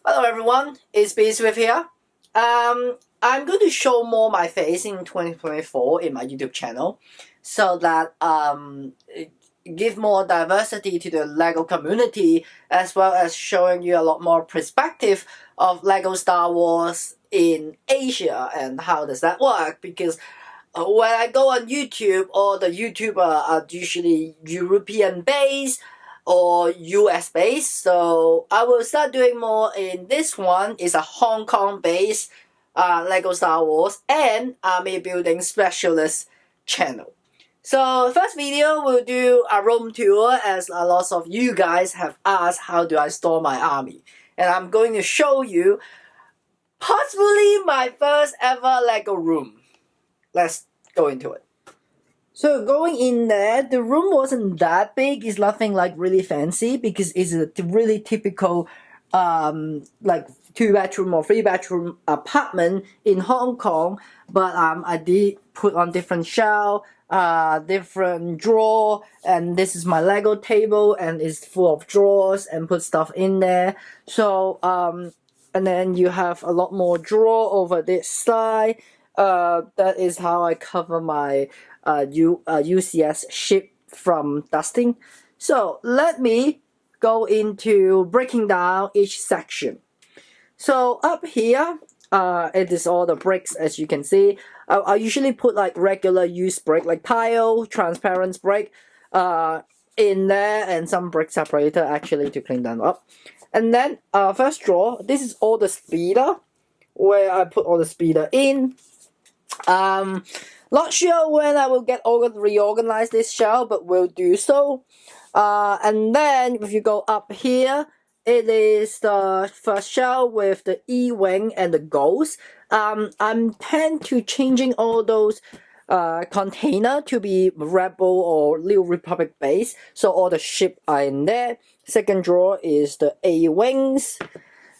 Hello everyone, it's B.Swift here. I'm going to show more my face in 2024 in my YouTube channel so that give more diversity to the LEGO community, as well as showing you a lot more perspective of LEGO Star Wars in Asia and how does that work, because when I go on YouTube, all the YouTubers are usually European based or US based, so I will start doing more in this one. Is a Hong Kong based LEGO Star Wars and Army Building Specialist channel. So first video we'll do a room tour, as a lot of you guys have asked how do I store my army, and I'm going to show you possibly my first ever LEGO room. Let's go into it. So going in there, the room wasn't that big. It's nothing like really fancy because it's a really typical like 2-bedroom or 3-bedroom apartment in Hong Kong. But I did put on different shelf, different drawer, and this is my Lego table, and it's full of drawers and put stuff in there. So and then you have a lot more drawer over this side. That is how I cover my UCS ship from dusting. So let me go into breaking down each section. So up here, it is all the bricks, as you can see. I usually put like regular used brick, like tile, transparent brick, in there, and some brick separator actually to clean them up. And then first drawer, this is all the speeder, where I put all the speeder in. Not sure when I will get reorganize this shell, but will do so. And then if you go up here, it is the first shell with the E-wing and the ghost. I'm tend to changing all those container to be Rebel or New Republic base, so all the ship are in there. Second drawer is the A-wings,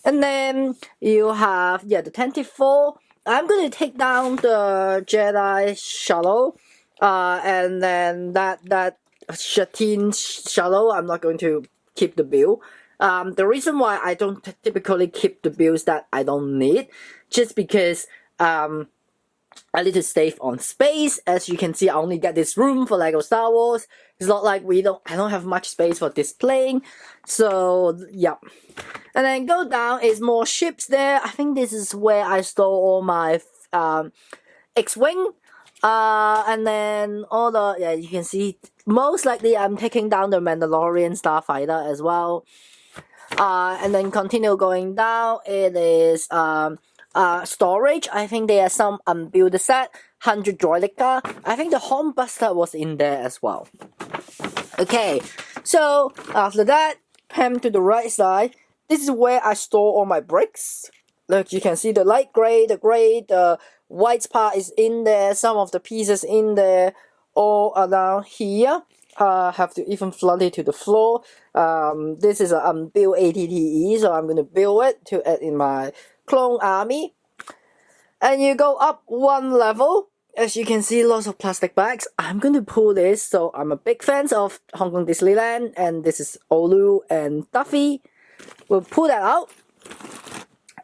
and then you have the 24. I'm going to take down the Jedi shuttle, and then that Shatine shuttle, I'm not going to keep the build. The reason why I don't typically keep the builds that I don't need, just because I need to save on space. As you can see, I only get this room for LEGO Star Wars. It's not like I don't have much space for displaying. So yeah. And then go down is more ships there. I think this is where I store all my X-Wing. And then all the, you can see, most likely I'm taking down the Mandalorian Starfighter as well. And then continue going down, it is storage. I think there are some unbuilt set, 100 Droidica. I think the Home Buster was in there as well. Okay, so after that, pan to the right side. This is where I store all my bricks. Look, you can see the light gray, the white part is in there, some of the pieces in there, all around here. Have to even flood it to the floor. This is an unbuilt ATTE, so I'm going to build it to add in my clone army. And you go up one level. As you can see, lots of plastic bags. I'm going to pull this, so I'm a big fan of Hong Kong Disneyland, and this is Olu and Duffy. We'll pull that out.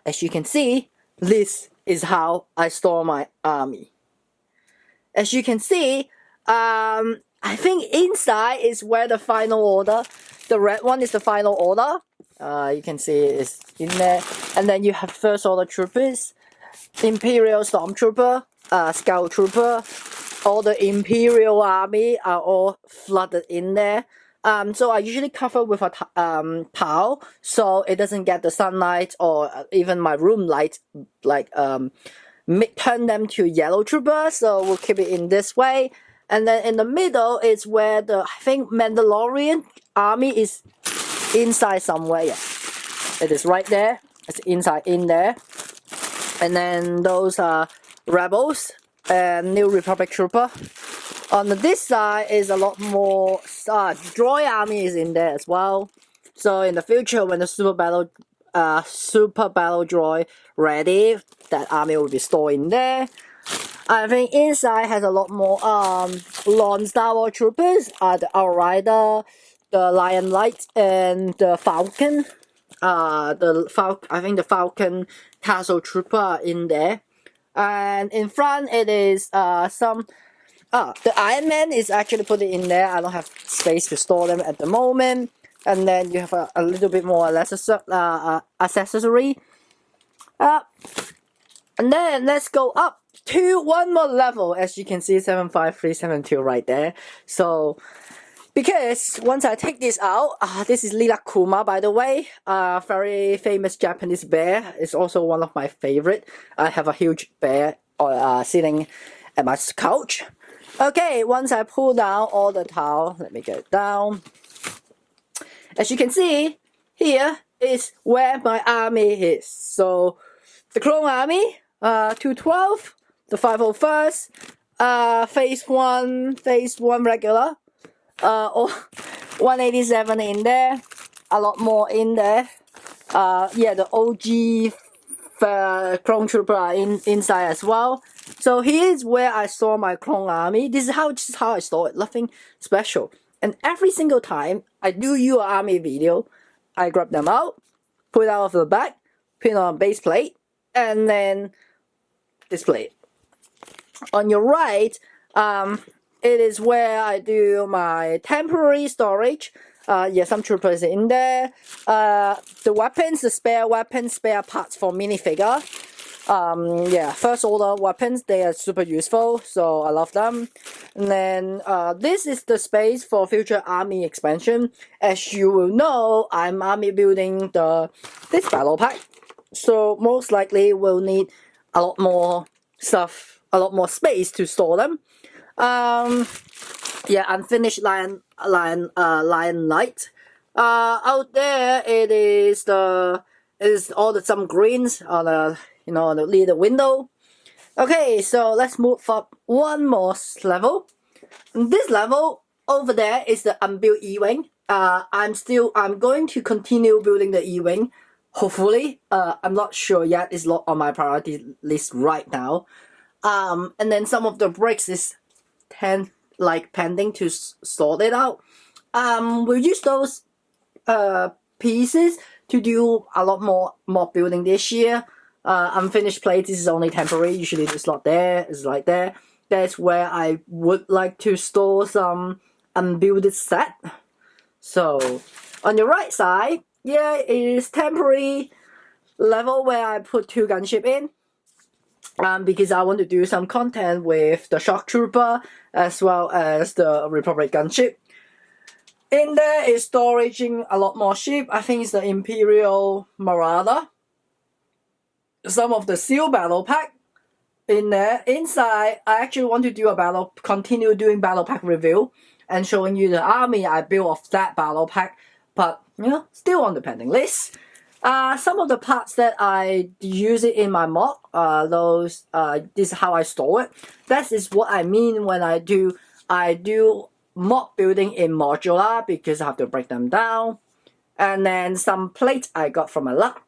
As you can see, this is how I store my army. As you can see, I think inside is where the final order, the red one is the final order. You can see it's in there. And then you have first order troopers, Imperial Stormtrooper, Scout Trooper. All the Imperial army are all flooded in there. So I usually cover with a towel, so it doesn't get the sunlight or even my room light, like turn them to yellow troopers. So we'll keep it in this way. And then in the middle is where the, I think, Mandalorian army is inside somewhere. Yeah, it is right there. It's inside in there. And then those are Rebels and New Republic Trooper. On this side is a lot more droid army is in there as well. So in the future, when the super battle droid ready, that army will be stored in there. I think inside has a lot more non-Star Wars troopers, the Outrider, the Lion Light, and the Falcon. I think the Falcon Castle Trooper are in there. And in front it is some the Iron Man is actually put it in there. I don't have space to store them at the moment. And then you have a little bit more accessory. And then let's go up to one more level. As you can see, 75372 right there. So because once I take this out, this is Lila Kuma, by the way, very famous Japanese bear. It's also one of my favorite. I have a huge bear sitting at my couch. Okay, once I pull down all the towel, let me get it down. As you can see, here is where my army is. So the Clone Army, 212, the 501st, phase 1 regular. 187 in there, a lot more in there. Yeah, the OG clone trooper are inside as well. So here's where I store my clone army. This is how I store it. Nothing special. And every single time I do your army video, I grab them out, put it out of the bag, put it on a base plate, and then display it. On your right, it is where I do my temporary storage. Yeah, some troopers in there. The weapons, the spare weapons, spare parts for minifigure. Yeah, first order weapons, they are super useful, so I love them. And then this is the space for future army expansion. As you will know, I'm army building this battle pack, so most likely we'll need a lot more stuff, a lot more space to store them. Yeah, unfinished Lion Knight. Out there it is some greens on the on the little window. Okay, so let's move up one more level. This level over there is the unbuilt E-wing. I'm going to continue building the E-wing. Hopefully, I'm not sure yet. It's not on my priority list right now. And then some of the bricks is pending to sort it out. We'll use those pieces to do a lot more building this year. Unfinished plates, this is only temporary. Usually it's not there. It's right there. That's where I would like to store some unbuilded set. So on your right side, yeah, it is temporary level where I put 2 gunship in. Because I want to do some content with the Shock Trooper as well as the Republic gunship. In there is storaging a lot more ship. I think it's the Imperial Marauder. Some of the Seal Battle Pack in there. Inside, I actually want to continue doing Battle Pack review and showing you the army I built of that Battle Pack. But, still on the pending list. Some of the parts that I use it in my mod, this is how I store it. That is what I mean when I do mod building in modular, because I have to break them down. And then some plates I got from a lot.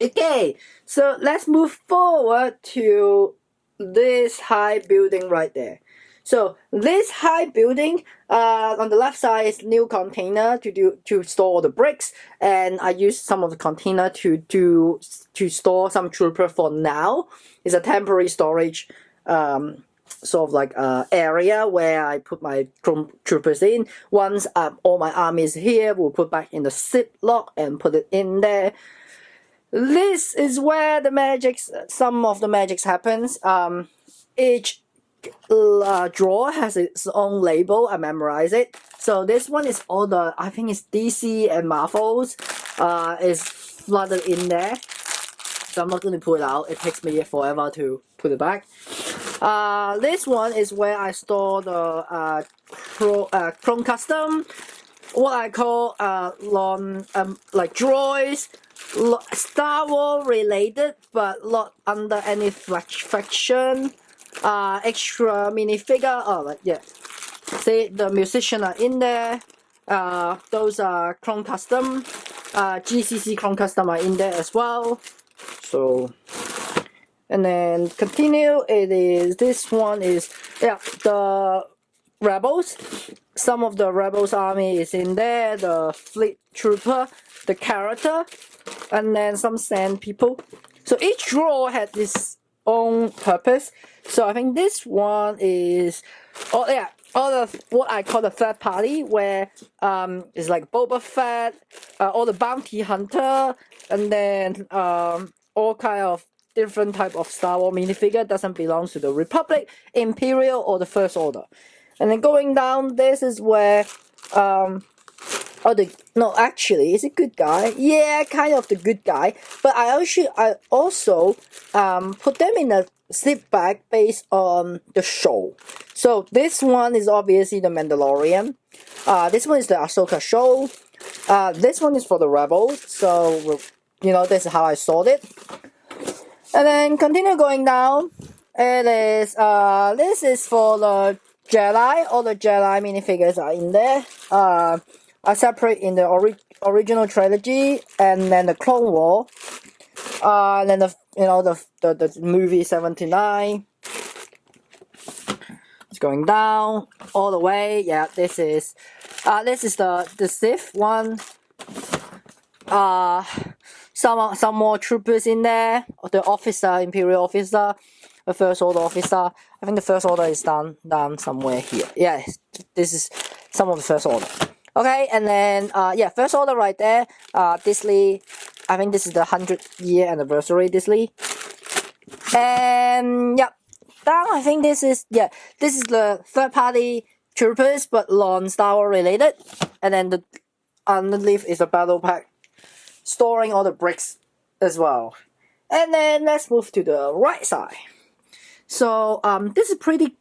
Okay, so let's move forward to this high building right there. So this high building, on the left side is new container to store the bricks, and I use some of the container to store some trooper for now. It's a temporary storage, sort of like area where I put my troopers in. Once all my army is here, we'll put back in the ziplock and put it in there. This is where some of the magics happens. Each drawer has its own label. I memorize it. So this one is I think it's DC and Marvels is flooded in there. So I'm not going to pull it out. It takes me forever to put it back. This one is where I store the Chrome Custom, what I call like droids, Star Wars related, but not under any faction. Extra minifigure. Yeah. See, the musicians are in there. Those are Clone Custom. GCC Clone Custom are in there as well. So, and then continue. This one is the Rebels. some of the Rebels army is in there, the fleet trooper, the character, and then some sand people. So each drawer had its own purpose. So I think this one is, all of what I call the third party, where it's like Boba Fett, all the bounty hunter, and then all kind of different type of Star Wars minifigure doesn't belong to the Republic, Imperial, or the First Order. And then going down, this is where actually, is it good guy? Yeah, kind of the good guy. But I also put them in a slip bag based on the show. So this one is obviously the Mandalorian. This one is the Ahsoka show. This one is for the Rebels. So this is how I sold it. And then continue going down. It is this is for the Jedi. All the Jedi minifigures are in there. I separate in the original trilogy, and then the Clone War, and then the movie 79. It's going down all the way. Yeah, this is the Sith one. Some more troopers in there. The officer, Imperial officer, the First Order officer. I think the First Order is down somewhere here. Yeah, this is some of the First Order. Okay, and then First Order right there. Disley, I think this is the 100th-year anniversary Disley. And down I think this is the third-party troopers, but non-Star Wars related. And then the underneath is a battle pack, storing all the bricks as well. And then let's move to the right side. So this is pretty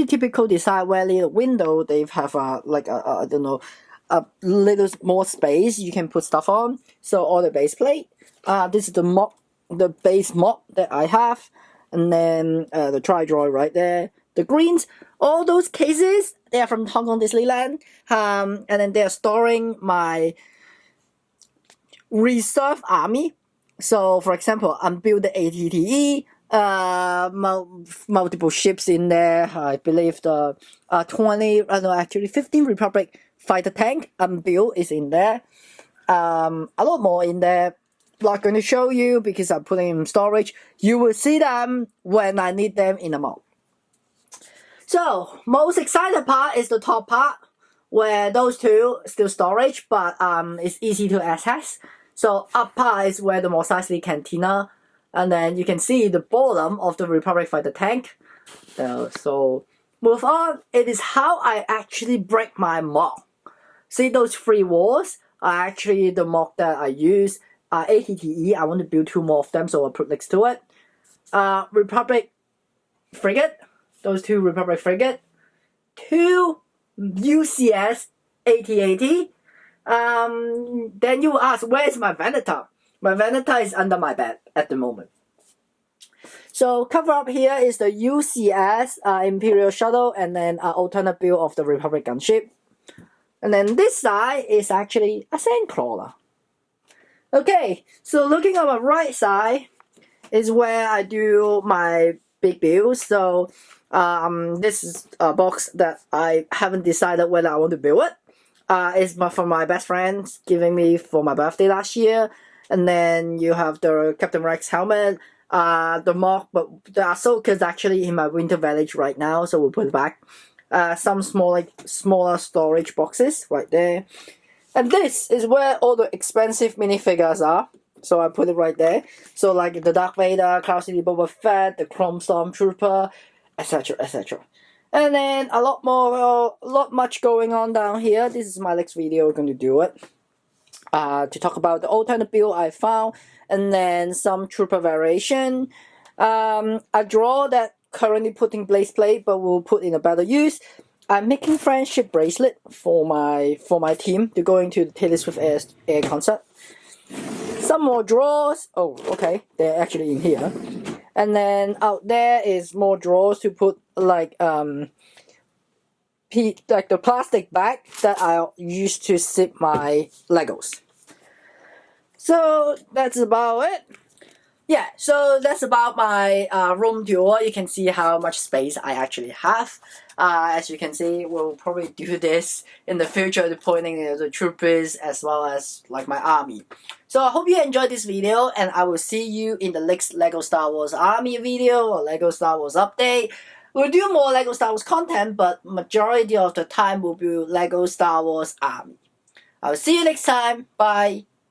typical design, where in the window they have a little more space you can put stuff on. So all the base plate. This is the base mock that I have, and then the tri-droid right there. The greens, all those cases, they are from Hong Kong Disneyland, and then they are storing my reserve army. So for example, I'm building ATTE, multiple ships in there. I believe the 15 Republic fighter tank build is in there. A lot more in there. Not going to show you because I'm putting in storage. You will see them when I need them in a month. So most exciting part is the top part, where those two still storage, but it's easy to access. So up part is where the Mos Eisley Cantina, and then you can see the bottom of the Republic fighter tank. So move on. It is how I actually break my mock. See those 3 walls are actually the mock that I use. ATTE, I want to build 2 more of them, so I'll put next to it. Republic frigate, those 2 Republic frigate, 2 UCS AT-AT. Then you ask, where's my Venator? My Venator is under my bed at the moment. So cover up here is the UCS Imperial Shuttle, and then alternate build of the Republic gunship. And then this side is actually a Sandcrawler. Okay, so looking on my right side is where I do my big builds. So this is a box that I haven't decided whether I want to build it. It's from my best friend giving me for my birthday last year. And then you have the Captain Rex helmet, the mock, but the Ahsoka is actually in my winter village right now, so we'll put it back. Some smaller storage boxes right there. And this is where all the expensive minifigures are. So I put it right there. So like the Darth Vader, Cloud City Boba Fett, the Chrome Stormtrooper, etc, etc. And then a lot much going on down here. This is my next video, we're going to do it. To talk about the alternate build I found, and then some trooper variation. A draw that currently putting Blaze Plate, but we'll put in a better use. I'm making friendship bracelet for my team to go into the Taylor Swift Air concert. Some more drawers. Oh, okay, they're actually in here. And then out there is more drawers to put like the plastic bag that I used to zip my Legos. So that's about it. yeah, so that's about my room tour. You can see how much space I actually have. As you can see, we'll probably do this in the future, deploying the troopers as well as like my army. So I hope you enjoyed this video, and I will see you in the next LEGO Star Wars Army video or LEGO Star Wars update. We'll do more LEGO Star Wars content, but majority of the time will be LEGO Star Wars Army. I'll see you next time. Bye.